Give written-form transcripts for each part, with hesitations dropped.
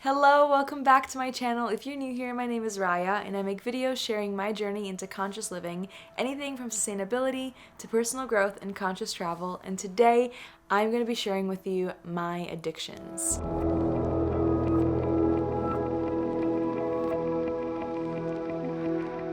Hello, welcome back to my channel. If you're new here, my name is Raya, and I make videos sharing my journey into conscious living, anything from sustainability to personal growth and conscious travel, and today I'm going to be sharing with you my addictions.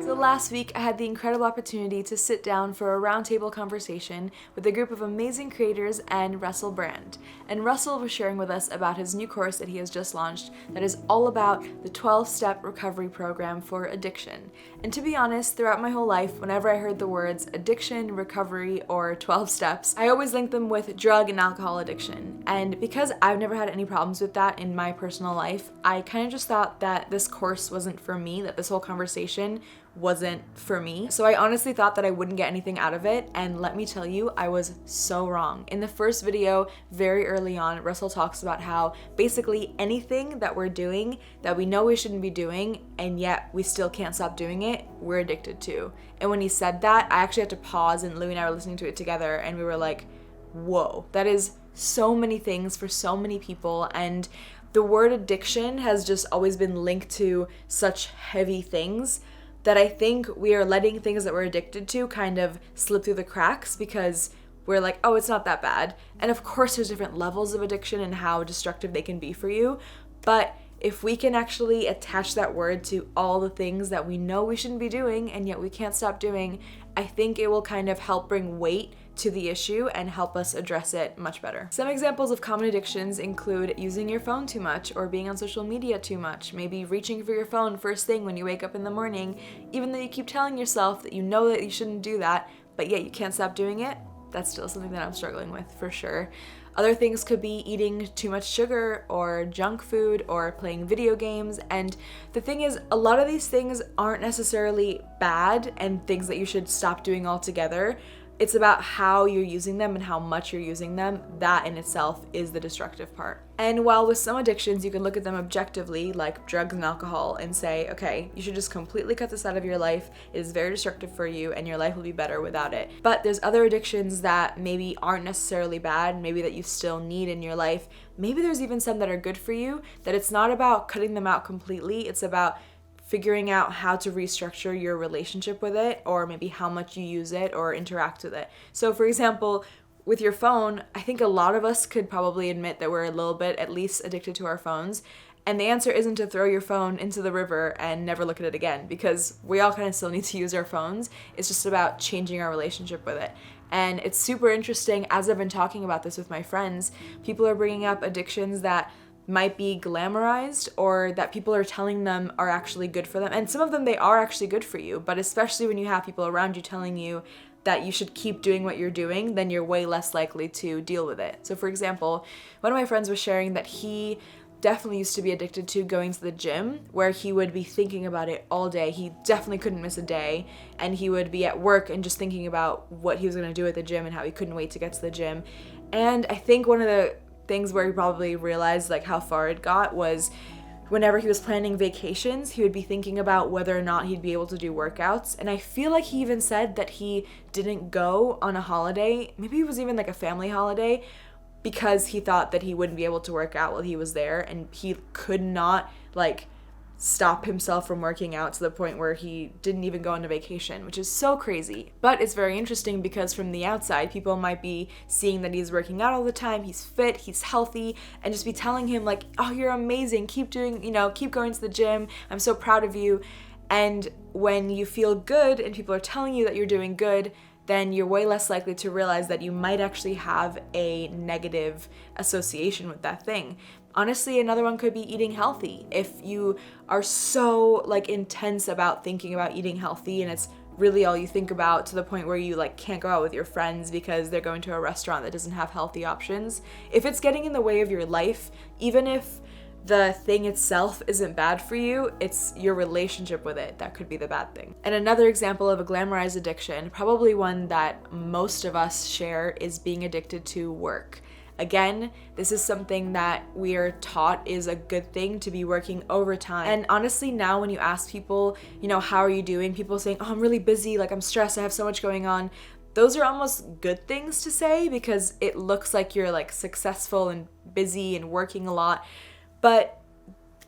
So last week, I had the incredible opportunity to sit down for a roundtable conversation with a group of amazing creators and Russell Brand. And Russell was sharing with us about his new course that he has just launched that is all about the 12-step recovery program for addiction. And to be honest, throughout my whole life, whenever I heard the words addiction, recovery, or 12 steps, I always linked them with drug and alcohol addiction. And because I've never had any problems with that in my personal life, I kind of just thought that this course wasn't for me, that this whole conversation wasn't for me. So I honestly thought that I wouldn't get anything out of it, and let me tell you, I was so wrong. In the first video, very early on, Russell talks about how basically anything that we're doing that we know we shouldn't be doing and yet we still can't stop doing it, we're addicted to. And when he said that, I actually had to pause, and Louie and I were listening to it together and we were like, whoa, that is so many things for so many people. And the word addiction has just always been linked to such heavy things that I think we are letting things that we're addicted to kind of slip through the cracks because we're like, oh, it's not that bad. And of course there's different levels of addiction and how destructive they can be for you. But if we can actually attach that word to all the things that we know we shouldn't be doing and yet we can't stop doing, I think it will kind of help bring weight to the issue and help us address it much better. Some examples of common addictions include using your phone too much or being on social media too much, maybe reaching for your phone first thing when you wake up in the morning, even though you keep telling yourself that you know that you shouldn't do that, but yet you can't stop doing it. That's still something that I'm struggling with for sure. Other things could be eating too much sugar or junk food or playing video games. And the thing is, a lot of these things aren't necessarily bad and things that you should stop doing altogether. It's about how you're using them and how much you're using them. That in itself is the destructive part. And while with some addictions, you can look at them objectively, like drugs and alcohol, and say, okay, you should just completely cut this out of your life. It is very destructive for you and your life will be better without it. But there's other addictions that maybe aren't necessarily bad, maybe that you still need in your life. Maybe there's even some that are good for you, that it's not about cutting them out completely. It's about figuring out how to restructure your relationship with it, or maybe how much you use it or interact with it. So for example, with your phone, I think a lot of us could probably admit that we're a little bit at least addicted to our phones. And the answer isn't to throw your phone into the river and never look at it again, because we all kind of still need to use our phones. It's just about changing our relationship with it. And it's super interesting, as I've been talking about this with my friends, people are bringing up addictions that might be glamorized or that people are telling them are actually good for them. And some of them, they are actually good for you, but especially when you have people around you telling you that you should keep doing what you're doing, then you're way less likely to deal with it. So for example, one of my friends was sharing that he definitely used to be addicted to going to the gym, where he would be thinking about it all day. He definitely couldn't miss a day, and he would be at work and just thinking about what he was going to do at the gym and how he couldn't wait to get to the gym. And I think one of the things where he probably realized like how far it got was whenever he was planning vacations, he would be thinking about whether or not he'd be able to do workouts. And I feel like he even said that he didn't go on a holiday, maybe it was even like a family holiday, because he thought that he wouldn't be able to work out while he was there, and he could not like stop himself from working out to the point where he didn't even go on a vacation, which is so crazy. But it's very interesting because from the outside, people might be seeing that he's working out all the time, he's fit, he's healthy, and just be telling him like, oh, you're amazing, keep doing, keep going to the gym, I'm so proud of you. And when you feel good and people are telling you that you're doing good, then you're way less likely to realize that you might actually have a negative association with that thing. Honestly, another one could be eating healthy. If you are so like intense about thinking about eating healthy and it's really all you think about, to the point where you like can't go out with your friends because they're going to a restaurant that doesn't have healthy options, if it's getting in the way of your life, even if the thing itself isn't bad for you, it's your relationship with it that could be the bad thing. And another example of a glamorized addiction, probably one that most of us share, is being addicted to work. Again, this is something that we are taught is a good thing, to be working overtime. And honestly, now when you ask people, how are you doing? People saying, oh, I'm really busy, like I'm stressed, I have so much going on. Those are almost good things to say because it looks like you're like successful and busy and working a lot. But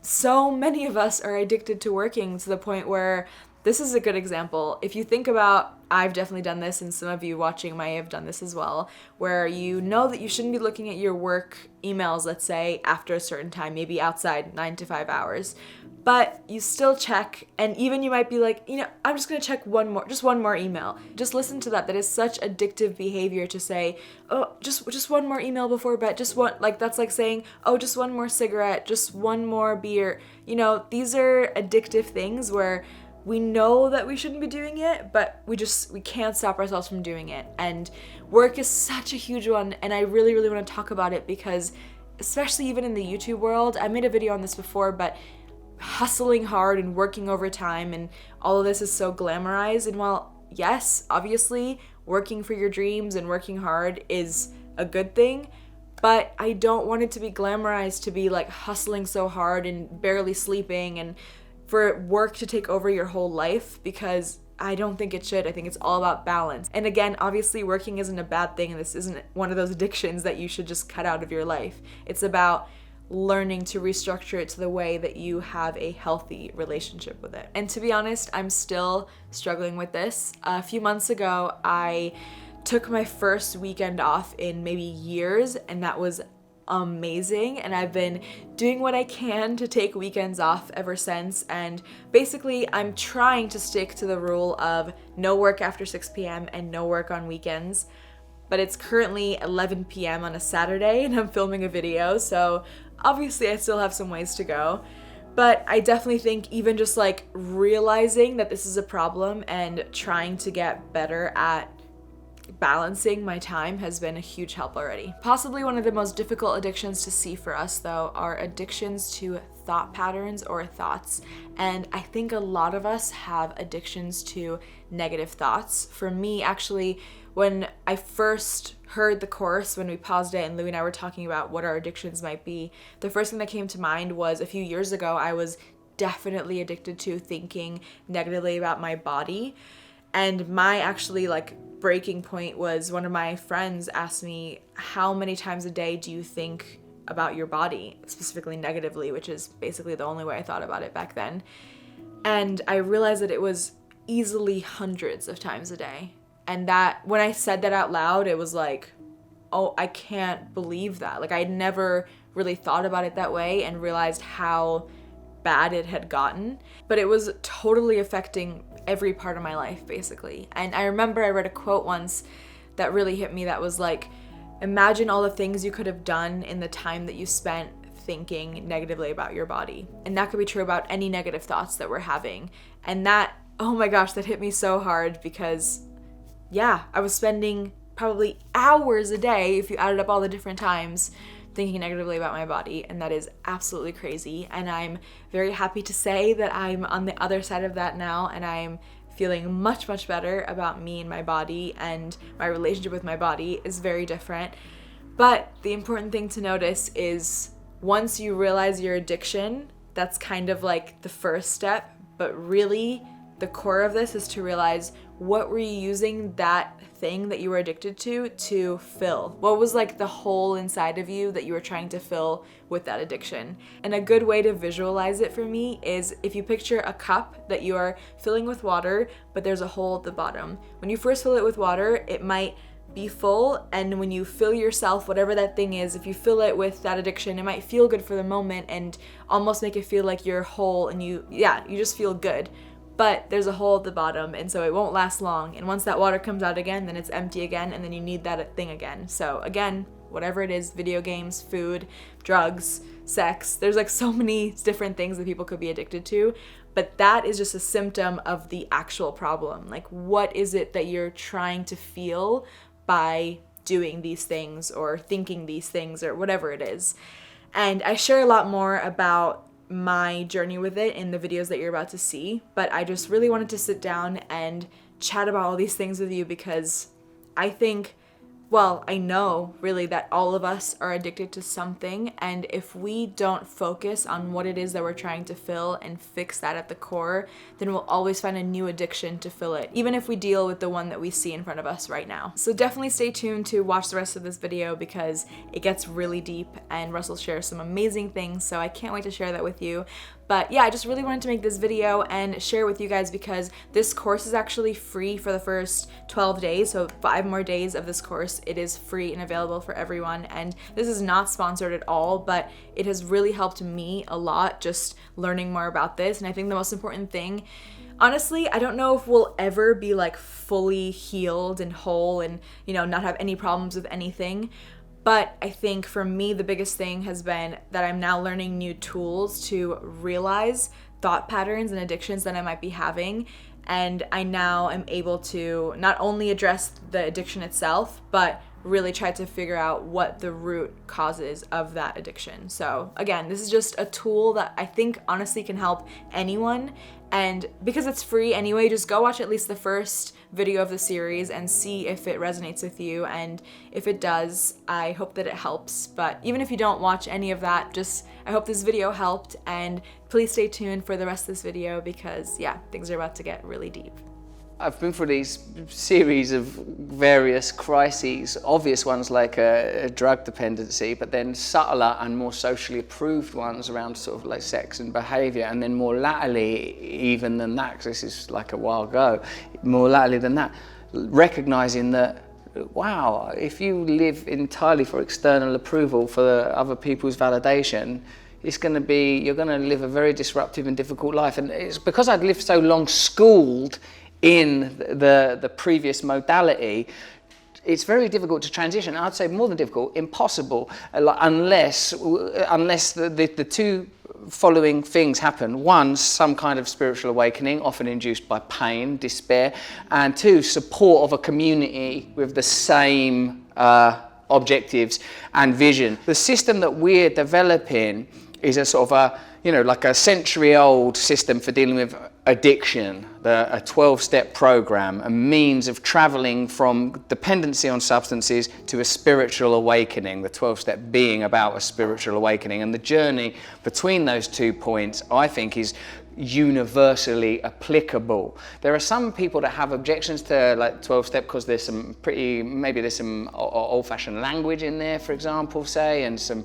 so many of us are addicted to working to the point where this is a good example. If you think about, I've definitely done this, and some of you watching might have done this as well, where you know that you shouldn't be looking at your work emails, let's say, after a certain time, maybe outside 9 to 5 hours, but you still check, and even you might be like, I'm just gonna check one more email. Just listen to that. That is such addictive behavior to say, oh, just one more email before bed, just one, like that's like saying, oh, just one more cigarette, just one more beer. These are addictive things where we know that we shouldn't be doing it, but we can't stop ourselves from doing it. And work is such a huge one, and I really, really want to talk about it because, especially even in the YouTube world, I made a video on this before, but hustling hard and working overtime and all of this is so glamorized. And while, yes, obviously, working for your dreams and working hard is a good thing, but I don't want it to be glamorized to be like hustling so hard and barely sleeping and for work to take over your whole life, because I don't think it should. I think it's all about balance. And again, obviously working isn't a bad thing, and this isn't one of those addictions that you should just cut out of your life. It's about learning to restructure it to the way that you have a healthy relationship with it. And to be honest, I'm still struggling with this. A few months ago, I took my first weekend off in maybe years, and that was amazing, and I've been doing what I can to take weekends off ever since. And basically I'm trying to stick to the rule of no work after 6 p.m. and no work on weekends, but it's currently 11 p.m. on a Saturday and I'm filming a video, so obviously I still have some ways to go. But I definitely think even just like realizing that this is a problem and trying to get better at balancing my time has been a huge help already. Possibly one of the most difficult addictions to see for us, though, are addictions to thought patterns or thoughts. And I think a lot of us have addictions to negative thoughts. For me, actually, when I first heard the course, when we paused it and Louie and I were talking about what our addictions might be, the first thing that came to mind was a few years ago, I was definitely addicted to thinking negatively about my body. And my actually breaking point was one of my friends asked me, how many times a day do you think about your body, specifically negatively, which is basically the only way I thought about it back then. And I realized that it was easily hundreds of times a day. And that when I said that out loud, it was like, oh, I can't believe that. Like, I'd never really thought about it that way and realized how bad it had gotten. But it was totally affecting every part of my life, basically. And I remember I read a quote once that really hit me that was like, imagine all the things you could have done in the time that you spent thinking negatively about your body. And that could be true about any negative thoughts that we're having. And that, oh my gosh, that hit me so hard because, yeah, I was spending probably hours a day, if you added up all the different times, thinking negatively about my body, and that is absolutely crazy. And I'm very happy to say that I'm on the other side of that now, and I'm feeling much, much better about me and my body, and my relationship with my body is very different. But the important thing to notice is once you realize your addiction, that's kind of like the first step, but really the core of this is to realize, what were you using that thing that you were addicted to fill? What was like the hole inside of you that you were trying to fill with that addiction? And a good way to visualize it for me is if you picture a cup that you are filling with water, but there's a hole at the bottom. When you first fill it with water, it might be full, and when you fill yourself, whatever that thing is, if you fill it with that addiction, it might feel good for the moment and almost make it feel like you're whole and you just feel good. But there's a hole at the bottom, and so it won't last long. And once that water comes out again, then it's empty again, and then you need that thing again. So again, whatever it is, video games, food, drugs, sex, there's like so many different things that people could be addicted to. But that is just a symptom of the actual problem. Like, what is it that you're trying to feel by doing these things or thinking these things or whatever it is? And I share a lot more about my journey with it in the videos that you're about to see, but I just really wanted to sit down and chat about all these things with you because I think well, I know really that all of us are addicted to something, and if we don't focus on what it is that we're trying to fill and fix that at the core, then we'll always find a new addiction to fill it, even if we deal with the one that we see in front of us right now. So definitely stay tuned to watch the rest of this video because it gets really deep and Russell shares some amazing things, so I can't wait to share that with you. But yeah, I just really wanted to make this video and share with you guys because this course is actually free for the first 12 days, so 5 more days of this course. It is free and available for everyone, and this is not sponsored at all, but it has really helped me a lot just learning more about this. And I think the most important thing, honestly, I don't know if we'll ever be like fully healed and whole and, you know, not have any problems with anything. But I think for me, the biggest thing has been that I'm now learning new tools to realize thought patterns and addictions that I might be having. And I now am able to not only address the addiction itself, but really try to figure out what the root causes of that addiction. So again, this is just a tool that I think honestly can help anyone. And because it's free anyway, just go watch at least the first video of the series and see if it resonates with you. And if it does, I hope that it helps. But even if you don't watch any of that, I hope this video helped. And please stay tuned for the rest of this video because yeah, things are about to get really deep. I've been through these series of various crises, obvious ones like a drug dependency, but then subtler and more socially approved ones around sort of like sex and behaviour, and then more latterly even than that, because this is like a while ago, more latterly than that, recognising that, wow, if you live entirely for external approval, for other people's validation, you're going to live a very disruptive and difficult life. And it's because I'd lived so long schooled in the previous modality, it's very difficult to transition. I'd say more than difficult, impossible, unless the two following things happen. One, some kind of spiritual awakening, often induced by pain, despair, and two, support of a community with the same objectives and vision. The system that we're developing is a sort of like a century-old system for dealing with addiction, a 12-step program, a means of traveling from dependency on substances to a spiritual awakening, the 12-step being about a spiritual awakening. And the journey between those 2 points, I think, is universally applicable. There are some people that have objections to like 12-step because there's some old-fashioned language in there, for example, say, and some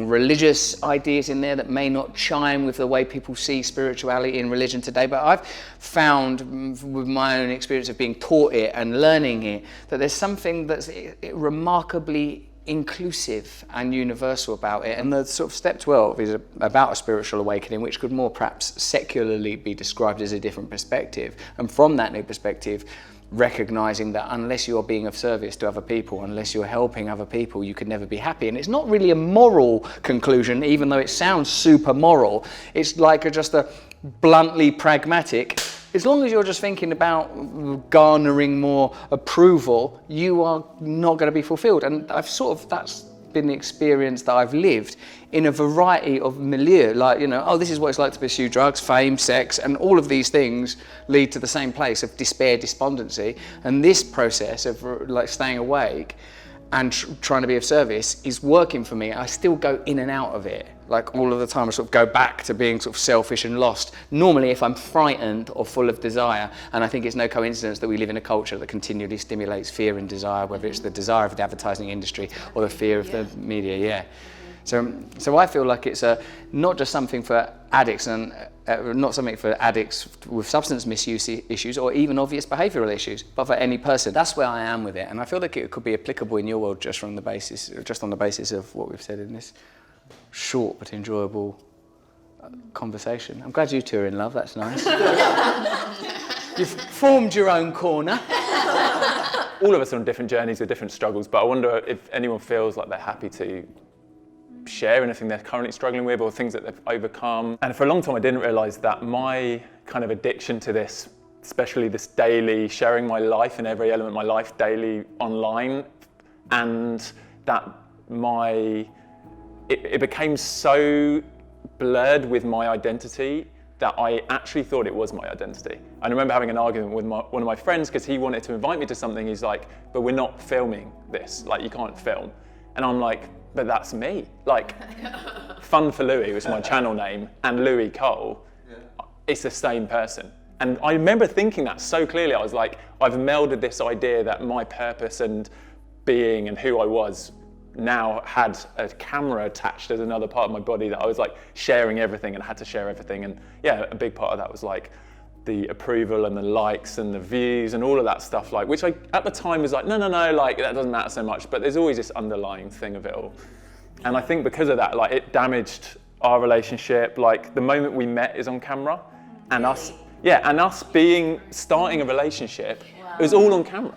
religious ideas in there that may not chime with the way people see spirituality and religion today. But I've found with my own experience of being taught it and learning it that there's something that's remarkably inclusive and universal about it. And the sort of step 12 is about a spiritual awakening, which could more perhaps secularly be described as a different perspective. And from that new perspective, recognizing that unless you're being of service to other people, unless you're helping other people, you could never be happy. And it's not really a moral conclusion, even though it sounds super moral. It's like just a bluntly pragmatic. As long as you're just thinking about garnering more approval, you are not going to be fulfilled. And that's been the experience that I've lived in a variety of milieu. Like, this is what it's like to pursue drugs, fame, sex, and all of these things lead to the same place of despair, despondency. And this process of like staying awake and trying to be of service is working for me. I still go in and out of it. Like all of the time I sort of go back to being sort of selfish and lost. Normally if I'm frightened or full of desire, and I think it's no coincidence that we live in a culture that continually stimulates fear and desire, whether it's the desire of the advertising industry or the fear of the media, So I feel like it's not just something for addicts and not something for addicts with substance misuse issues or even obvious behavioural issues, but for any person. That's where I am with it, and I feel like it could be applicable in your world just on the basis of what we've said in this short but enjoyable conversation. I'm glad you two are in love. That's nice. You've formed your own corner. All of us are on different journeys with different struggles, but I wonder if anyone feels like they're happy to share anything they're currently struggling with or things that they've overcome. And for a long time I didn't realise that my kind of addiction to this, especially this daily sharing my life and every element of my life daily online, and that it became so blurred with my identity that I actually thought it was my identity. I remember having an argument with one of my friends because he wanted to invite me to something. He's like, but we're not filming this, like you can't film. And I'm like, but that's me. Like, Fun for Louis was my channel name, and Louis Cole, it's the same person. And I remember thinking that so clearly. I was like, I've melded this idea that my purpose and being and who I was now had a camera attached as another part of my body, that I was like sharing everything and had to share everything. And yeah, a big part of that was like the approval and the likes and the views and all of that stuff, like, which I at the time was like, no, like that doesn't matter so much, but there's always this underlying thing of it all. And I think because of that, like, it damaged our relationship. Like, the moment we met is on camera, and us starting a relationship, it was all on camera.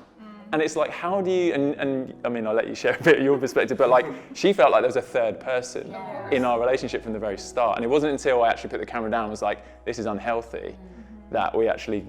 And it's like, how do you, and I mean, I'll let you share a bit of your perspective, but like, she felt like there was a third person in our relationship from the very start. And it wasn't until I actually put the camera down and was like, this is unhealthy, that we actually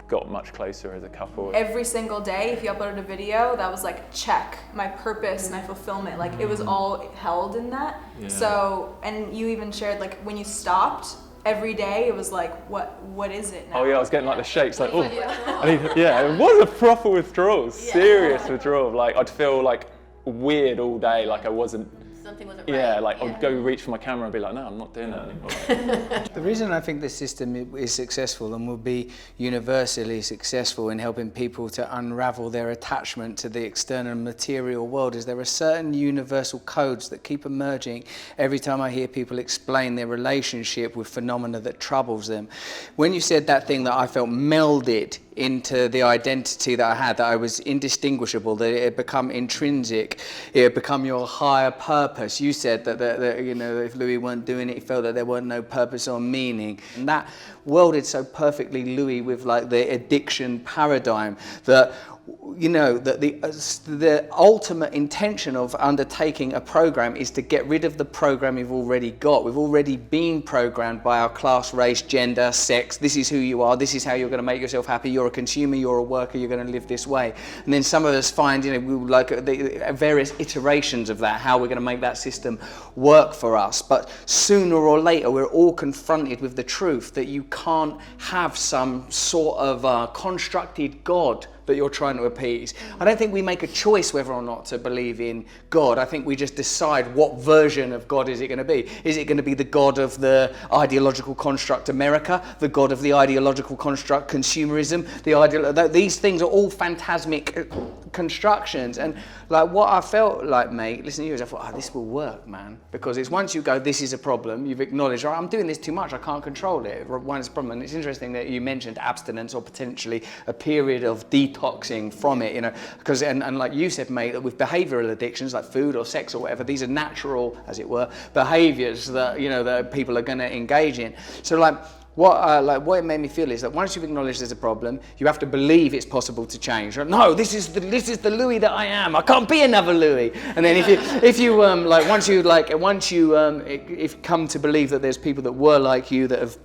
got much closer as a couple. Every single day, if you uploaded a video, that was like, check, my purpose, my fulfillment. Like, it was all held in that. Yeah. So, and you even shared, like, when you stopped, every day it was like, what is it now? Oh yeah, I was getting like the shakes, like, oh, it was a proper withdrawal, serious withdrawal. Like, I'd feel like weird all day, like I wasn't. Something wasn't right. Yeah, like I'd go reach for my camera and be like, no, I'm not doing that anymore. The reason I think this system is successful and will be universally successful in helping people to unravel their attachment to the external material world is there are certain universal codes that keep emerging every time I hear people explain their relationship with phenomena that troubles them. When you said that thing that I felt melded into the identity that I had, that I was indistinguishable, that it had become intrinsic, it had become your higher purpose. You said that you know, if Louis weren't doing it, he felt that there weren't no purpose or meaning. And that welded so perfectly Louis with like the addiction paradigm, that, you know, that the ultimate intention of undertaking a program is to get rid of the program we've already got. We've already been programmed by our class, race, gender, sex. This is who you are. This is how you're going to make yourself happy. You're a consumer. You're a worker. You're going to live this way. And then some of us find, you know, we like the various iterations of that, how we're going to make that system work for us. But sooner or later, we're all confronted with the truth that you can't have some sort of constructed God that you're trying to appease. I don't think we make a choice whether or not to believe in God. I think we just decide what version of God is it going to be. Is it going to be the God of the ideological construct America, the God of the ideological construct consumerism? These things are all phantasmic constructions. And like, what I felt like, mate, listening to you, is I thought, this will work, man. Because it's once you go, this is a problem, you've acknowledged, I'm doing this too much, I can't control it. One is a problem. And it's interesting that you mentioned abstinence, or potentially a period of detoxing from it, you know, because, and like you said, mate, that with behavioral addictions like food or sex or whatever, these are natural, as it were, behaviors that, you know, that people are going to engage in. So like, what it made me feel is that once you've acknowledged there's a problem, you have to believe it's possible to change. No, this is the Louis that I am. I can't be another Louis. And then if you come to believe that there's people that were like you that have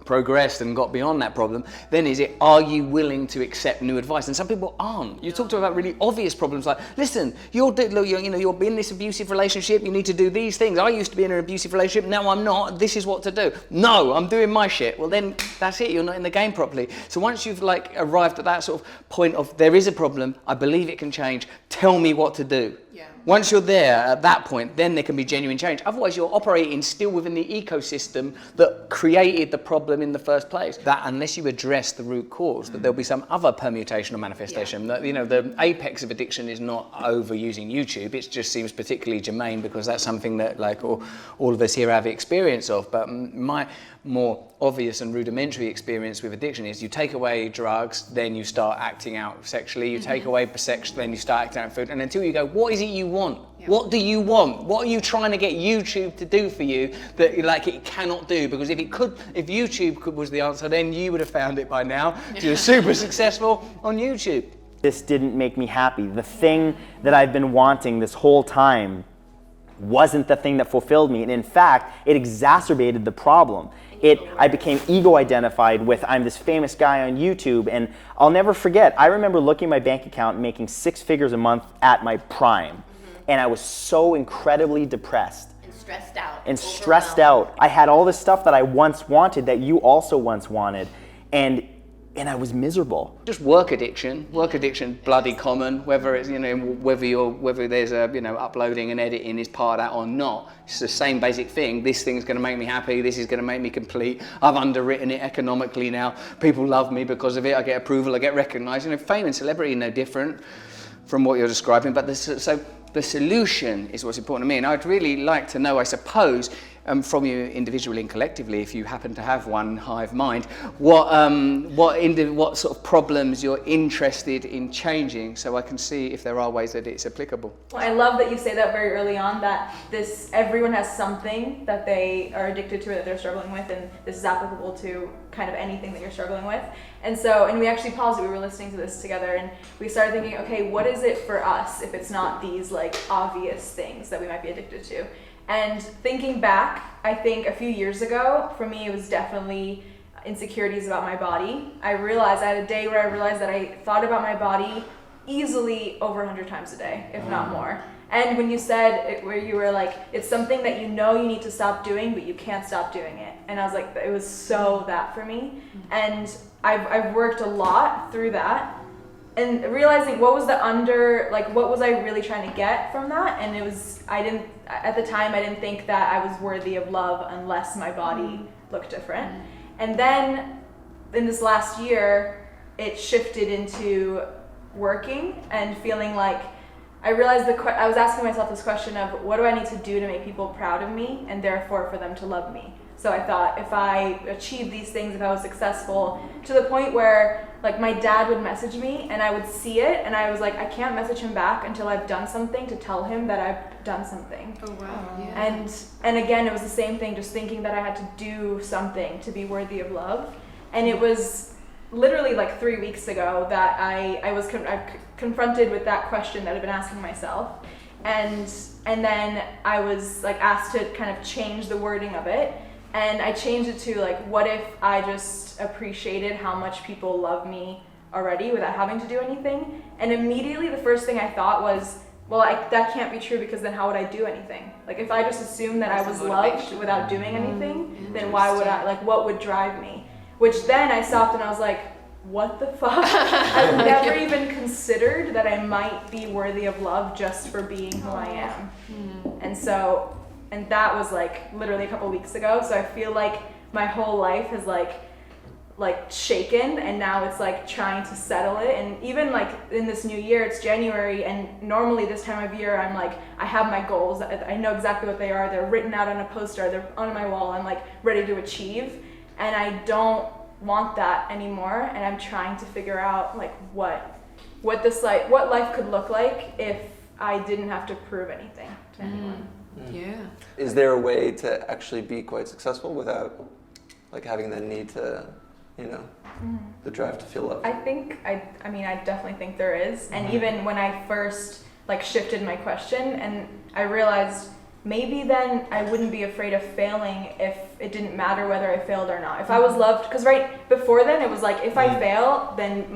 progressed and got beyond that problem, then are you willing to accept new advice? And some people aren't. You talked about really obvious problems like, listen, you're in this abusive relationship, you need to do these things. I used to be in an abusive relationship, now I'm not, this is what to do. No, I'm doing my shit. Well then, that's it, you're not in the game properly. So once you've like arrived at that sort of point of, there is a problem, I believe it can change, tell me what to do. Yeah. Once you're there at that point, then there can be genuine change. Otherwise, you're operating still within the ecosystem that created the problem in the first place. That unless you address the root cause, that there'll be some other permutation or manifestation. Yeah. That, you know, the apex of addiction is not overusing YouTube. It just seems particularly germane because that's something that like all of us here have experience of. But my more obvious and rudimentary experience with addiction is you take away drugs, then you start acting out sexually. You take away sex, then you start acting out food. And until you go, what is it you want? Yeah. What do you want? What are you trying to get YouTube to do for you that like it cannot do? Because if YouTube was the answer, then you would have found it by now. You're super successful on YouTube. This didn't make me happy. The thing that I've been wanting this whole time wasn't the thing that fulfilled me. And in fact, it exacerbated the problem. I became ego identified with, I'm this famous guy on YouTube, and I'll never forget, I remember looking at my bank account and making 6 figures a month at my prime. And I was so incredibly depressed. stressed out. And stressed out. I had all this stuff that I once wanted that you also once wanted, and I was miserable. Just work addiction, bloody common. Whether it's whether there's a uploading and editing is part of that or not. It's the same basic thing. This thing's going to make me happy. This is going to make me complete. I've underwritten it economically now. People love me because of it. I get approval. I get recognised. Fame and celebrity are no different from what you're describing. But the solution is what's important to me. And I'd really like to know, I suppose, from you individually and collectively, if you happen to have one hive mind, what sort of problems you're interested in changing, so I can see if there are ways that it's applicable. Well, I love that you say that very early on, that everyone has something that they are addicted to or that they're struggling with, and this is applicable to kind of anything that you're struggling with. And we actually paused it, we were listening to this together, and we started thinking, okay, what is it for us if it's not these like obvious things that we might be addicted to? And thinking back, I think a few years ago, for me, it was definitely insecurities about my body. I had a day where I realized that I thought about my body easily over 100 times a day, if not more. And when you said it, where you were like, it's something that you need to stop doing, but you can't stop doing it. And I was like, it was so that for me. And I've worked a lot through that. And realizing what was what was I really trying to get from that? And at the time, I didn't think that I was worthy of love unless my body looked different. And then in this last year, it shifted into working and feeling like I realized I was asking myself this question of what do I need to do to make people proud of me and therefore for them to love me? So I thought if I achieved these things, if I was successful, to the point where like my dad would message me and I would see it and I was like, I can't message him back until I've done something to tell him that I've done something. Oh wow. Yeah. And again, it was the same thing, just thinking that I had to do something to be worthy of love. And it was literally like 3 weeks ago that I was confronted with that question that I've been asking myself. And then I was like asked to kind of change the wording of it. And I changed it to like, what if I just appreciated how much people love me already without having to do anything? And immediately the first thing I thought was, well, that can't be true, because then how would I do anything? Like if I just assumed that I was loved without doing anything, then why would I, like what would drive me? Which then I stopped and I was like, what the fuck? I've never even considered that I might be worthy of love just for being who I am. And that was like literally a couple weeks ago. So I feel like my whole life has like shaken, and now it's like trying to settle it. And even like in this new year, it's January, and normally this time of year I'm like, I have my goals, I know exactly what they are, they're written out on a poster, they're on my wall, I'm like ready to achieve. And I don't want that anymore, and I'm trying to figure out like what life could look like if I didn't have to prove anything to anyone. Yeah. Is there a way to actually be quite successful without like having the need to, the drive to feel loved? I definitely think there is. And even when I first like shifted my question and I realized maybe then I wouldn't be afraid of failing if it didn't matter whether I failed or not. If I was loved, because right before then it was like, if I fail, then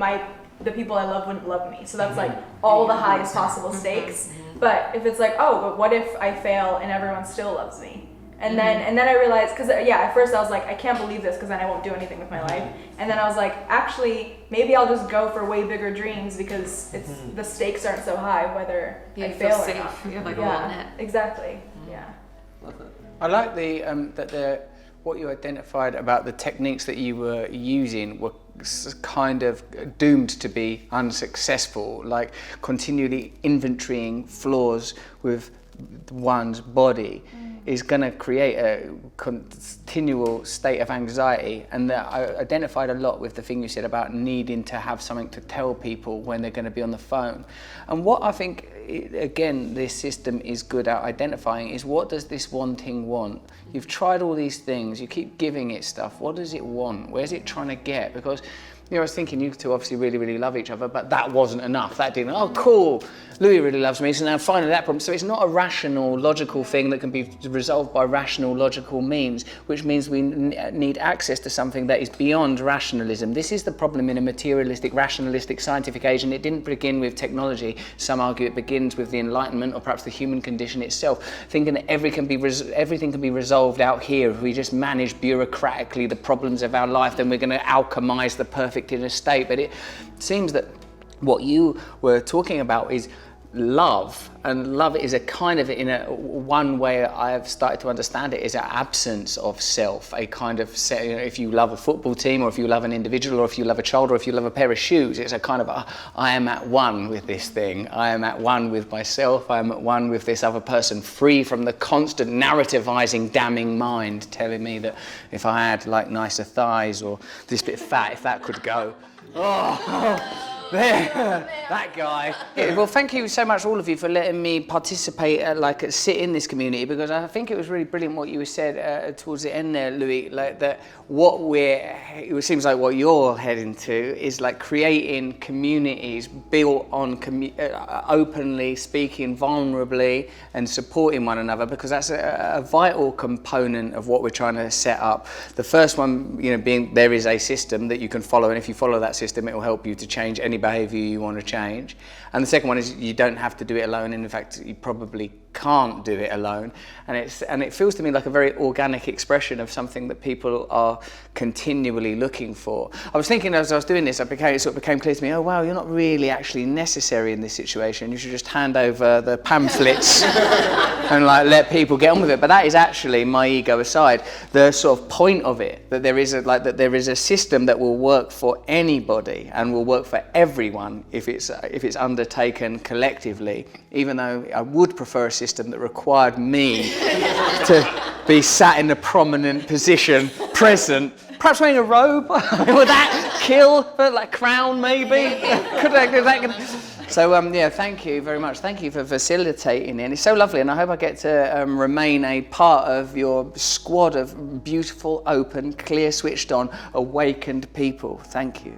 the people I love wouldn't love me. So that's like all the highest possible stakes. But if it's like, but what if I fail and everyone still loves me? And then I realized, because at first I was like, I can't believe this, because then I won't do anything with my life. And then I was like, actually, maybe I'll just go for way bigger dreams, because it's the stakes aren't so high whether I fail or not. You have like a wall net. Exactly. Yeah. Love that. I like what you identified about the techniques that you were using were kind of doomed to be unsuccessful, like continually inventorying flaws with one's body is going to create a continual state of anxiety. And I identified a lot with the thing you said about needing to have something to tell people when they're going to be on the phone. And what I think, again, this system is good at identifying is, what does this wanting want? You've tried all these things, you keep giving it stuff. What does it want? Where's it trying to get? Because You know, I was thinking you two obviously really, really love each other, but that wasn't enough. That didn't, oh, cool, Louis really loves me, so now finally that problem. So it's not a rational, logical thing that can be resolved by rational, logical means, which means we need access to something that is beyond rationalism. This is the problem in a materialistic, rationalistic, scientific age, and it didn't begin with technology. Some argue it begins with the Enlightenment, or perhaps the human condition itself, thinking that everything can be resolved out here. If we just manage bureaucratically the problems of our life, then we're going to alchemize the perfect inner state. But it seems that what you were talking about is love, and love is a kind of, in a one way I've started to understand it, is an absence of self, a kind of, you know, if you love a football team, or if you love an individual, or if you love a child, or if you love a pair of shoes, it's a kind of I am at one with this thing, I am at one with myself, I am at one with this other person, free from the constant narrativizing, damning mind telling me that if I had like nicer thighs, or this bit fat, if that could go, there, that guy. Yeah, well, thank you so much, all of you, for letting me participate, sit in this community, because I think it was really brilliant what you said towards the end there, Louis, like that it seems like what you're heading to is like creating communities built on openly speaking, vulnerably, and supporting one another, because that's a vital component of what we're trying to set up. The first one, you know, being there is a system that you can follow, and if you follow that system, it will help you to change any behaviour you want to change. And the second one is you don't have to do it alone, and in fact you probably can't do it alone, and it feels to me like a very organic expression of something that people are continually looking for. I was thinking as I was doing this, it became clear to me, oh wow, you're not really actually necessary in this situation. You should just hand over the pamphlets and like let people get on with it. But that is actually, my ego aside, the sort of point of it, that there is a system that will work for anybody and will work for everyone if it's undertaken collectively, even though I would prefer a system that required me to be sat in a prominent position, present, perhaps wearing a robe. Would that kill? But like crown, maybe? So yeah, thank you very much. Thank you for facilitating it. And it's so lovely, and I hope I get to remain a part of your squad of beautiful, open, clear, switched on, awakened people. Thank you.